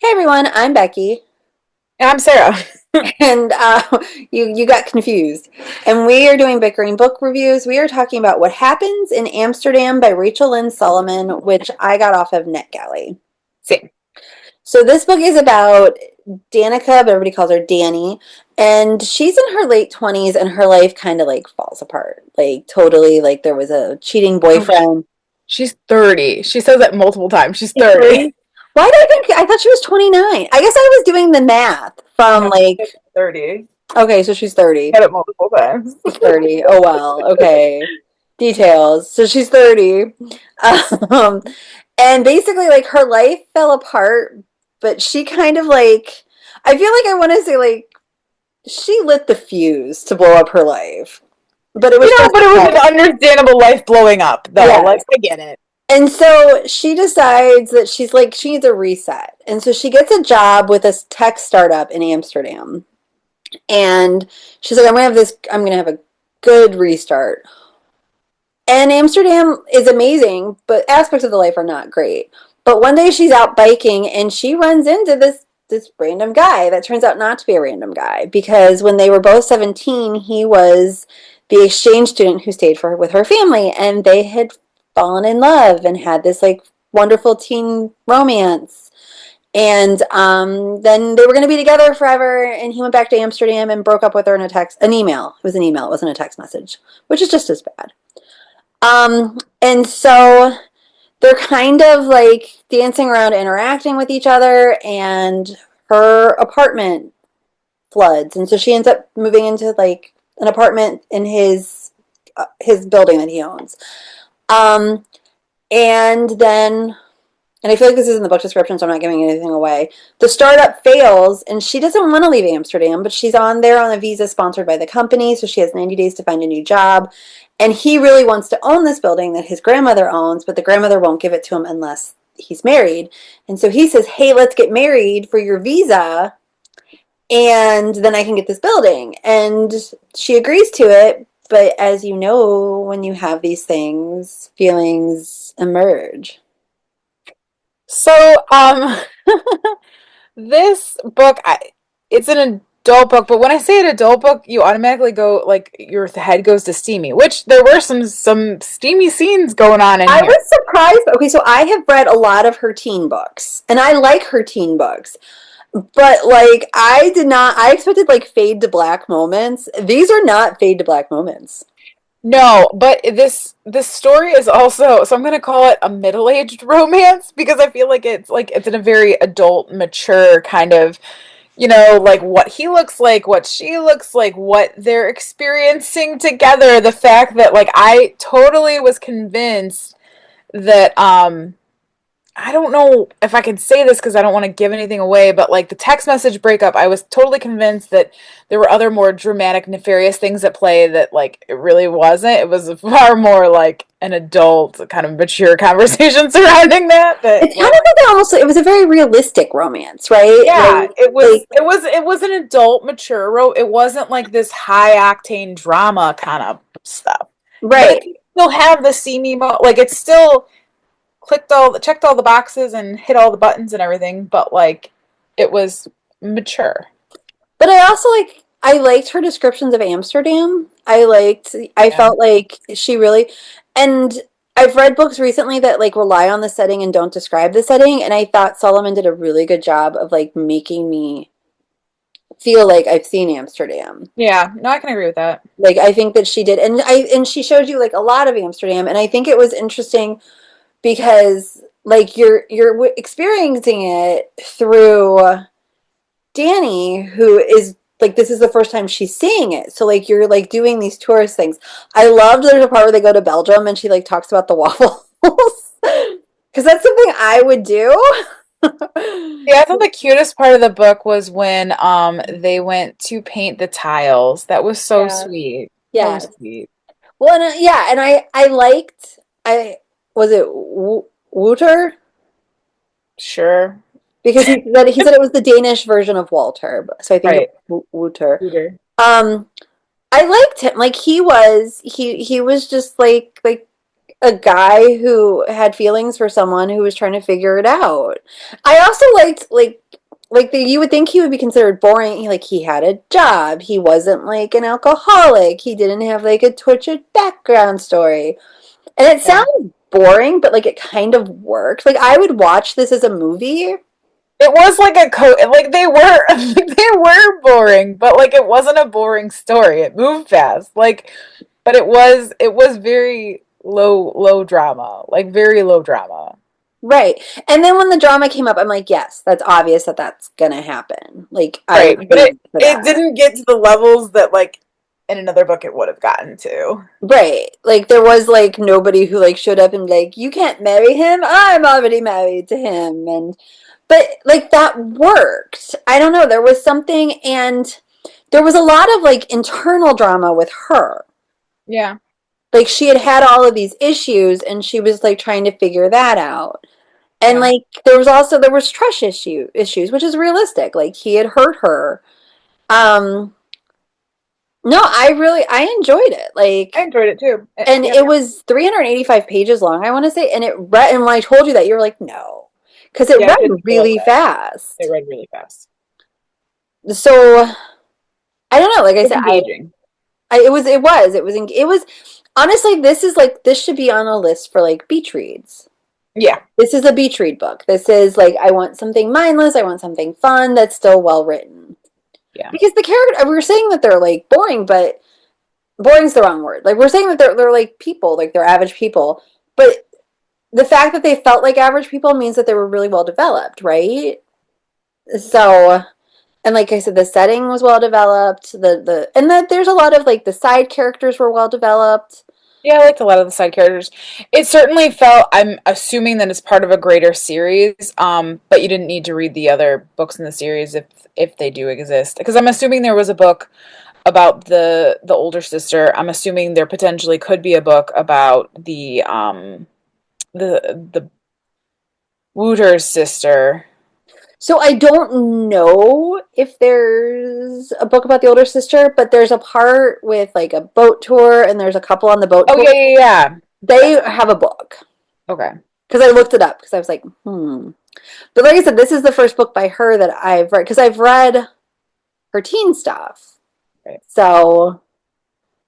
Hey everyone, I'm Becky, And I'm Sarah. and you got confused. And we are doing Bickering book reviews. We are talking about What Happens in Amsterdam by Rachel Lynn Solomon, which I got off of NetGalley. Same. So this book is about Danica, but everybody calls her Danny, and she's in her late 20s, and her life kind of like falls apart, like totally. Like there was a cheating Oh, boyfriend. she's 30. She says that multiple times. She's She's 30. 30. Why did I think I thought she was 29? I guess I was doing the math from No, she's like. 30. Okay, so she's 30. Said it multiple times. She's 30. Oh, well. Okay. Details. So she's 30. Um, and basically, like, her life fell apart, but she kind of like, I feel like I want to say, like, she lit the fuse to blow up her life. But it was just, But it was an understandable life blowing up, though. yeah. Like, I get it. And so she decides that she's like, she needs a reset. And so she gets a job with a tech startup in Amsterdam. And she's like, I'm going to have a good restart. And Amsterdam is amazing, but aspects of the life are not great. But one day she's out biking and she runs into this random guy that turns out not to be a random guy because when they were both 17, he was the exchange student who stayed with her family, and they had fallen in love and had this like wonderful teen romance. And then they were going to be together forever, and he went back to Amsterdam and broke up with her in an email. It was an email, it wasn't a text message, which is just as bad. And so they're kind of like dancing around, interacting with each other, and her apartment floods, and so she ends up moving into like an apartment in his building that he owns. Um, and then and I feel like this is in the book description, so I'm not giving anything away. The startup fails, and she doesn't want to leave Amsterdam, but she's on there on a visa sponsored by the company, so she has 90 days to find a new job. And he really wants to own this building that his grandmother owns, but the grandmother won't give it to him unless he's married. And so he says, hey, let's get married for your visa, and then I can get this building. And she agrees to it, but as you know, when you have these things, feelings emerge. So, this book, it's an adult book, but when I say an adult book, you automatically go, like, your head goes to steamy, which there were some steamy scenes going on in I here. was surprised. Okay, so I have read a lot of her teen books, and I like her teen books. But like I did not I expected like fade to black moments. These are not fade to black moments. No, but this story is also, so I'm gonna call it a middle-aged romance because I feel like it's in a very adult, mature kind of, like what he looks like, what she looks like, what they're experiencing together. The fact that like I totally was convinced that I don't know if I can say this because I don't want to give anything away, but like the text message breakup, I was totally convinced that there were other more dramatic, nefarious things at play that like it really wasn't. It was far more like an adult, kind of mature conversation surrounding that. That It's kind like, of like it was a very realistic romance, right? yeah, Like it was an adult, mature. It wasn't like this high octane drama kind of stuff, but right. it still have the seamy like it's still checked all the boxes and hit all the buttons and everything, but like it was mature. But I liked her descriptions of Amsterdam. I Yeah. felt like she really, and I've read books recently that like rely on the setting and don't describe the setting, and I thought Solomon did a really good job of like making me feel like I've seen Amsterdam. Yeah, no, I can agree with that. Like I think that she did, and she showed you like a lot of Amsterdam, and I think it was interesting because like you're experiencing it through Danny, who is like this is the first time she's seeing it. So like you're like doing these tourist things. I loved there's a part where they go to Belgium and she like talks about the waffles because that's something I would do. Yeah, I thought the cutest part of the book was when they went to paint the tiles. That was so Yeah. sweet. So Yeah. sweet. Well, and yeah, and I liked I was it Wouter Sure. because he said it was the Danish version of Walter, so I think it Right. was Wouter. Peter. Um, I liked him. Like he was just like a guy who had feelings for someone who was trying to figure it out. I also liked like like you would think he would be considered boring. Like he had a job. He wasn't like an alcoholic. He didn't have like a tortured background story. And it Yeah. sounds boring, but like it kind of worked. Like I would watch this as a movie. It was like like they were they were boring, but like it wasn't a boring story. It moved fast. Like but it was very low drama. Like very low drama. Right. And then when the drama came up, I'm like, yes, that's obvious that that's gonna happen. Like I Right. would But root for it that. didn't get to the levels that like in another book it would have gotten to. Right. Like there was like nobody who like showed up and like, you can't marry him. I'm already married to him. And but like that worked. I don't know. There was something and there was a lot of like internal drama with her. Yeah. Like she had had all of these issues and she was like trying to figure that out. And Yeah. like there was trust issues, which is realistic. Like he had hurt her. Um no, I enjoyed it. I Like enjoyed it too. and Yeah. it was 385 pages long, I want to say, and it read and when I told you that you were like, "No." Cuz it Yeah, read it didn't feel like really that. It fast. read really fast. So, I don't know, like I It was said, engaging. it was honestly this should be on a list for like beach reads. Yeah. This is a beach read book. This is like I want something mindless, I want something fun that's still well written. Yeah. Because the character we were saying that they're like boring, but boring's the wrong word. Like we're saying that they're like people, like they're average people. But the fact that they felt like average people means that they were really well developed, right? So, and like I said, the setting was well developed. And that there's a lot of like the side characters were well developed. Yeah, I liked a lot of the side characters. It certainly felt, I'm assuming that it's part of a greater series, but you didn't need to read the other books in the series if they do exist. Because I'm assuming there was a book about the older sister. I'm assuming there potentially could be a book about the Wooter's sister. So I don't know if there's a book about the older sister, but there's a part with like a boat tour, and there's a couple on the boat Oh tour. yeah, yeah, yeah. They That's have a book okay. because I looked it up because I was like, hmm. But like I said, this is the first book by her that I've read because I've read her teen stuff. Right. So,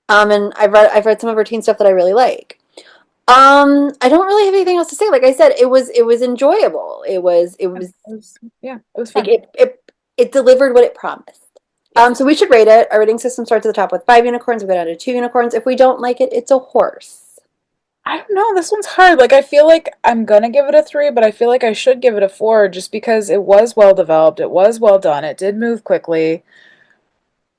and I've read some of her teen stuff that I really like. I don't really have anything else to say. Like I said, it was enjoyable. It Yeah, was it was like fun. it delivered what it promised. Yes. So we should rate it. Our rating system starts at the top with 5 unicorns. We go down to 2 unicorns. If we don't like it, it's a horse. I don't know. This one's hard. Like, I feel like I'm gonna give it a 3, but I feel like I should give it a 4 just because it was well developed. It was well done. It did move quickly.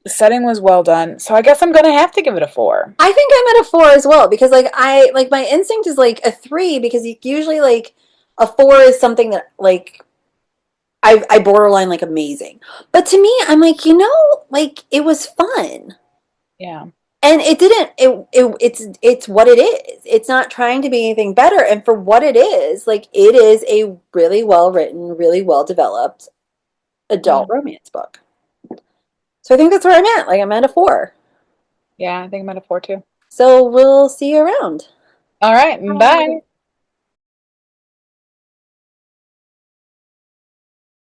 The setting was well done. So I guess I'm gonna have to give it a 4. I think I'm at a 4 as well because like I like my instinct is like a 3 because usually like a 4 is something that like I borderline like amazing. But to me, I'm like, like it was fun. Yeah. And it didn't it's what it is. It's not trying to be anything better. And for what it is, like it is a really well written, really well developed Yeah. adult romance book. So I think that's where I'm at. Like I'm at a 4. Yeah, I think I'm at a 4 too. So we'll see you around. All right. Bye.